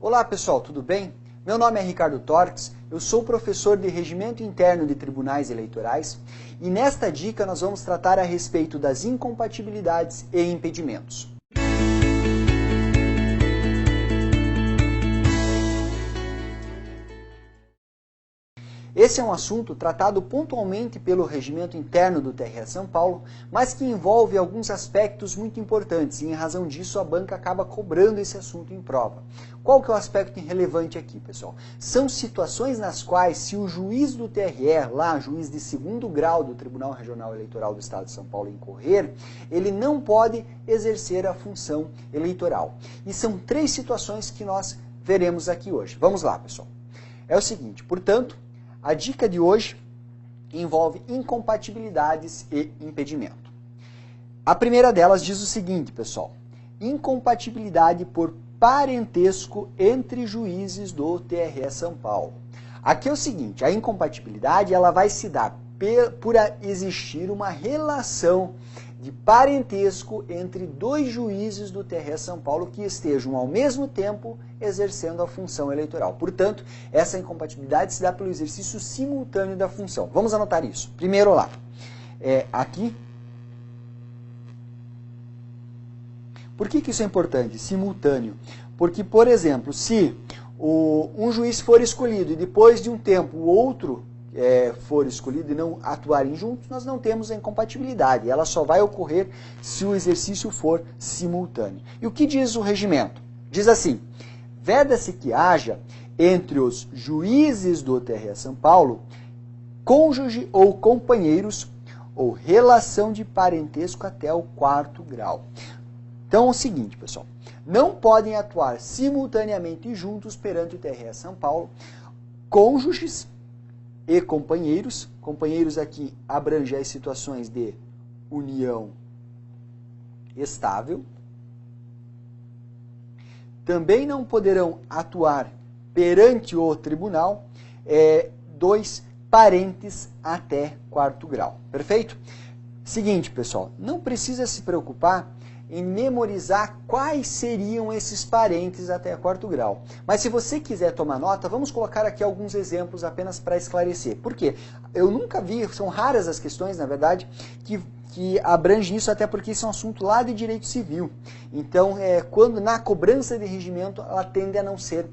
Olá pessoal, tudo bem? Meu nome é Ricardo Torques, eu sou professor de Regimento Interno de Tribunais Eleitorais e nesta dica nós vamos tratar a respeito das incompatibilidades e impedimentos. Esse é um assunto tratado pontualmente pelo Regimento Interno do TRE São Paulo, mas que envolve alguns aspectos muito importantes e, em razão disso, a banca acaba cobrando esse assunto em prova. Qual que é o aspecto relevante aqui, pessoal? São situações nas quais, se o juiz do TRE, lá, juiz de segundo grau do Tribunal Regional Eleitoral do Estado de São Paulo, incorrer, ele não pode exercer a função eleitoral. E são 3 situações que nós veremos aqui hoje. Vamos lá, pessoal. É o seguinte, portanto, a dica de hoje envolve incompatibilidades e impedimento. A primeira delas diz o seguinte, pessoal: incompatibilidade por parentesco entre juízes do TRE São Paulo. Aqui é o seguinte, a incompatibilidade ela vai se dar por existir uma relação de parentesco entre 2 juízes do TRE São Paulo que estejam ao mesmo tempo exercendo a função eleitoral. Portanto, essa incompatibilidade se dá pelo exercício simultâneo da função. Vamos anotar isso. Primeiro lá, aqui. Por que isso é importante? Simultâneo. Porque, por exemplo, se um juiz for escolhido e depois de um tempo o outro for escolhido e não atuarem juntos, nós não temos a incompatibilidade. Ela só vai ocorrer se o exercício for simultâneo. E o que diz o regimento? Diz assim: veda-se que haja entre os juízes do TRE São Paulo cônjuge ou companheiros ou relação de parentesco até o 4º grau. Então é o seguinte, pessoal, não podem atuar simultaneamente juntos perante o TRE São Paulo cônjuges e companheiros. Companheiros aqui abrange as situações de união estável. Também não poderão atuar perante o tribunal 2 parentes até 4º grau. Perfeito? Seguinte, pessoal, não precisa se preocupar em memorizar quais seriam esses parentes até 4º grau. Mas se você quiser tomar nota, vamos colocar aqui alguns exemplos apenas para esclarecer. Por quê? Eu nunca vi, são raras as questões, na verdade, que abrangem isso, até porque isso é um assunto lá de direito civil. Então, quando na cobrança de regimento, ela tende a não ser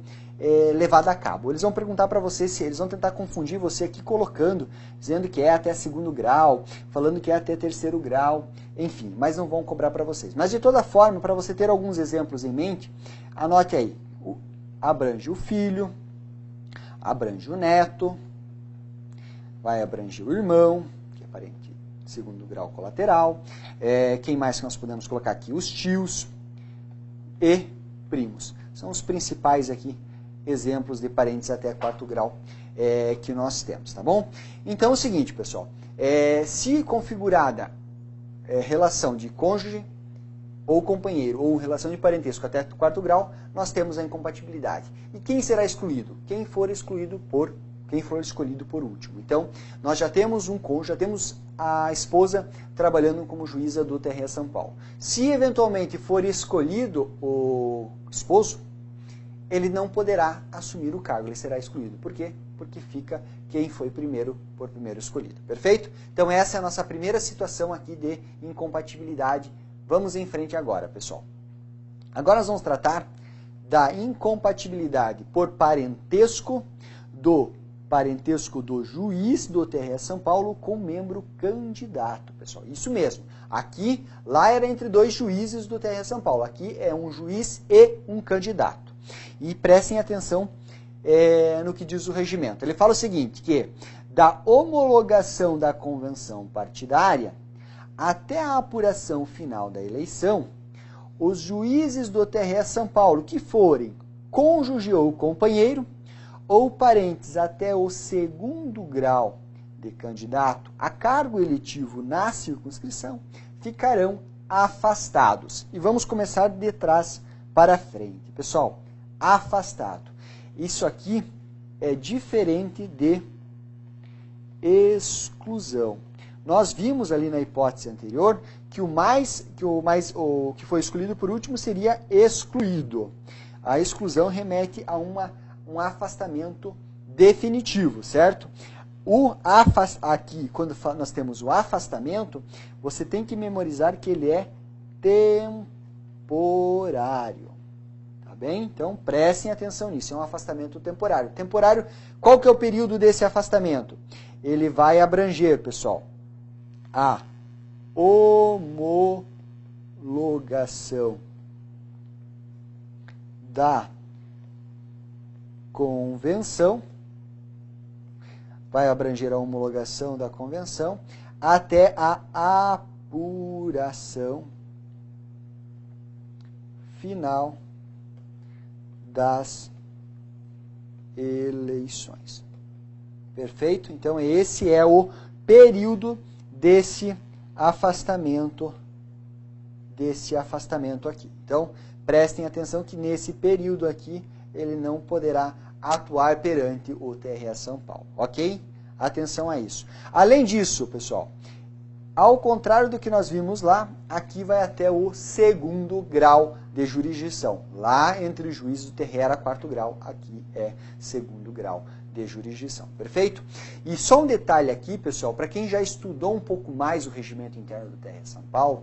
levada a cabo. Eles vão perguntar para você, se eles vão tentar confundir você aqui colocando, dizendo que é até 2º grau, falando que é até 3º grau, enfim, mas não vão cobrar para vocês. Mas de toda forma, para você ter alguns exemplos em mente, anote aí, abrange o filho, abrange o neto, vai abranger o irmão, que é parente de 2º grau colateral, quem mais que nós podemos colocar aqui? Os tios e primos. São os principais aqui exemplos de parentes até 4º grau que nós temos, tá bom? Então é o seguinte, pessoal, se configurada relação de cônjuge ou companheiro, ou relação de parentesco até 4º grau, nós temos a incompatibilidade. E quem será excluído? Quem for escolhido por último. Então, nós já temos um cônjuge, já temos a esposa trabalhando como juíza do TRE São Paulo. Se eventualmente for escolhido o esposo, ele não poderá assumir o cargo, ele será excluído. Por quê? Porque fica quem foi primeiro escolhido. Perfeito? Então essa é a nossa primeira situação aqui de incompatibilidade. Vamos em frente agora, pessoal. Agora nós vamos tratar da incompatibilidade por parentesco do juiz do TRE São Paulo com membro candidato, pessoal. Isso mesmo. Aqui, lá era entre 2 juízes do TRE São Paulo. Aqui é um juiz e um candidato. E prestem atenção no que diz o regimento. Ele fala o seguinte, que da homologação da convenção partidária até a apuração final da eleição, os juízes do TRE São Paulo que forem cônjuge ou companheiro, ou parentes até o 2º grau de candidato a cargo eletivo na circunscrição, ficarão afastados. E vamos começar de trás para frente. Pessoal, afastado. Isso aqui é diferente de exclusão. Nós vimos ali na hipótese anterior que o que foi escolhido por último seria excluído. A exclusão remete a um afastamento definitivo, certo? Aqui, quando nós temos o afastamento, você tem que memorizar que ele é temporário. Tá bem? Então, prestem atenção nisso. É um afastamento temporário. Temporário, qual que é o período desse afastamento? Ele vai abranger, pessoal, a homologação da convenção, vai abranger a homologação da convenção até a apuração final das eleições. Perfeito? Então, esse é o período desse afastamento aqui. Então, prestem atenção que nesse período aqui, ele não poderá atuar perante o TRE São Paulo, ok? Atenção a isso. Além disso, pessoal, ao contrário do que nós vimos lá, aqui vai até o 2º grau de jurisdição. Lá entre os juízes do TRE era 4º grau, aqui é 2º grau de jurisdição, perfeito? E só um detalhe aqui, pessoal, para quem já estudou um pouco mais o regimento interno do TRE São Paulo,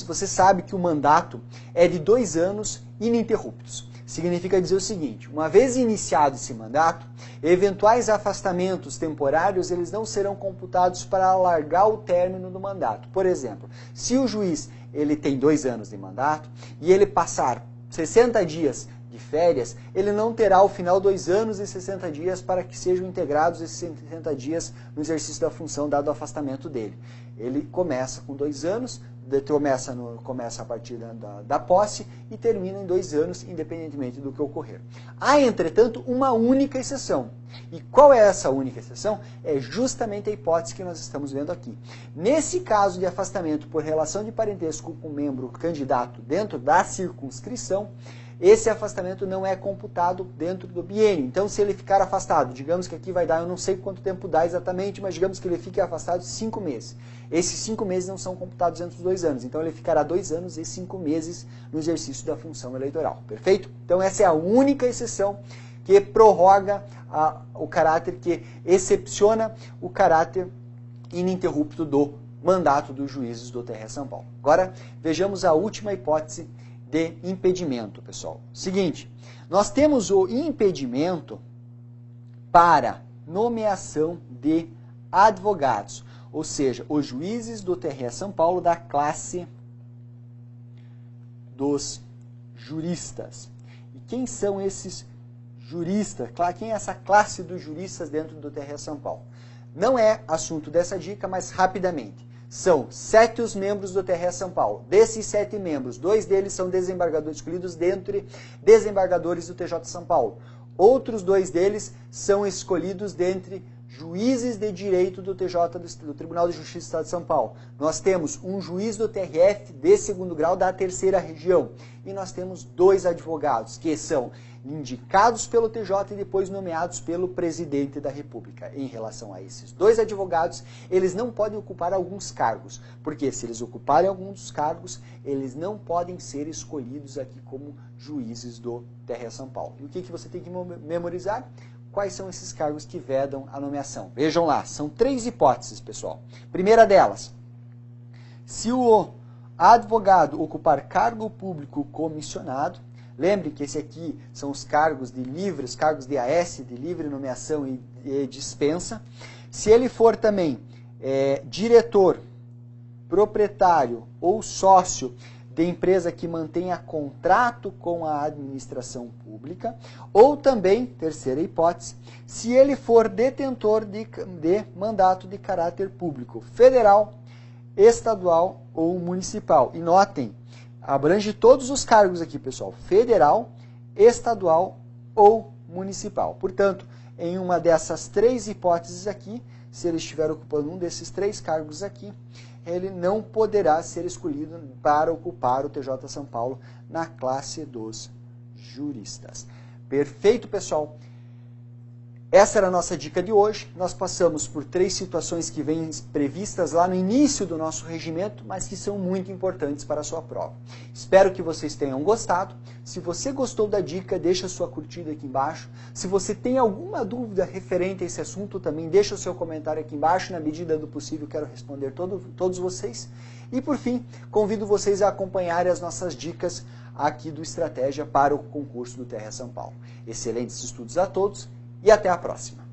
você sabe que o mandato é de 2 anos ininterruptos. Significa dizer o seguinte, uma vez iniciado esse mandato, eventuais afastamentos temporários, eles não serão computados para alargar o término do mandato. Por exemplo, se o juiz ele tem 2 anos de mandato e ele passar 60 dias de férias, ele não terá ao final 2 anos e 60 dias para que sejam integrados esses 60 dias no exercício da função dado o afastamento dele. Ele começa com 2 anos, começa a partir da posse e termina em 2 anos, independentemente do que ocorrer. Há, entretanto, uma única exceção. E qual é essa única exceção? É justamente a hipótese que nós estamos vendo aqui. Nesse caso de afastamento por relação de parentesco com membro candidato dentro da circunscrição, esse afastamento não é computado dentro do biênio. Então, se ele ficar afastado, digamos que aqui vai dar, eu não sei quanto tempo dá exatamente, mas digamos que ele fique afastado 5 meses. Esses 5 meses não são computados dentro dos 2 anos. Então, ele ficará 2 anos e 5 meses no exercício da função eleitoral. Perfeito? Então, essa é a única exceção que prorroga o caráter, que excepciona o caráter ininterrupto do mandato dos juízes do TRE São Paulo. Agora, vejamos a última hipótese de impedimento, pessoal. Seguinte, nós temos o impedimento para nomeação de advogados, ou seja, os juízes do TRE São Paulo da classe dos juristas. E quem são esses juristas? Quem é essa classe dos juristas dentro do TRE São Paulo? Não é assunto dessa dica, mas rapidamente. São 7 os membros do TRE São Paulo. Desses 7 membros, 2 deles são desembargadores escolhidos dentre desembargadores do TJ São Paulo. Outros 2 deles são escolhidos dentre juízes de direito do TJ, do Tribunal de Justiça do Estado de São Paulo. Nós temos um juiz do TRF de 2º grau da 3ª região. E nós temos 2 advogados, que são indicados pelo TJ e depois nomeados pelo presidente da República. Em relação a esses 2 advogados, eles não podem ocupar alguns cargos, porque se eles ocuparem alguns dos cargos, eles não podem ser escolhidos aqui como juízes do TRE São Paulo. E o que você tem que memorizar? Quais são esses cargos que vedam a nomeação? Vejam lá, são 3 hipóteses, pessoal. Primeira delas, se o advogado ocupar cargo público comissionado, lembre que esse aqui são os cargos de livre, os cargos de AS, de livre nomeação e dispensa. Se ele for também diretor, proprietário ou sócio de empresa que mantenha contrato com a administração pública, ou também, terceira hipótese, se ele for detentor de mandato de caráter público, federal, estadual ou municipal. E notem, abrange todos os cargos aqui, pessoal, federal, estadual ou municipal. Portanto, em uma dessas 3 hipóteses aqui, se ele estiver ocupando um desses 3 cargos aqui, ele não poderá ser escolhido para ocupar o TJ São Paulo na classe dos juristas. Perfeito, pessoal? Essa era a nossa dica de hoje. Nós passamos por 3 situações que vêm previstas lá no início do nosso regimento, mas que são muito importantes para a sua prova. Espero que vocês tenham gostado. Se você gostou da dica, deixa a sua curtida aqui embaixo. Se você tem alguma dúvida referente a esse assunto, também deixa o seu comentário aqui embaixo. Na medida do possível, quero responder todos vocês. E por fim, convido vocês a acompanharem as nossas dicas aqui do Estratégia para o concurso do TR São Paulo. Excelentes estudos a todos e até a próxima!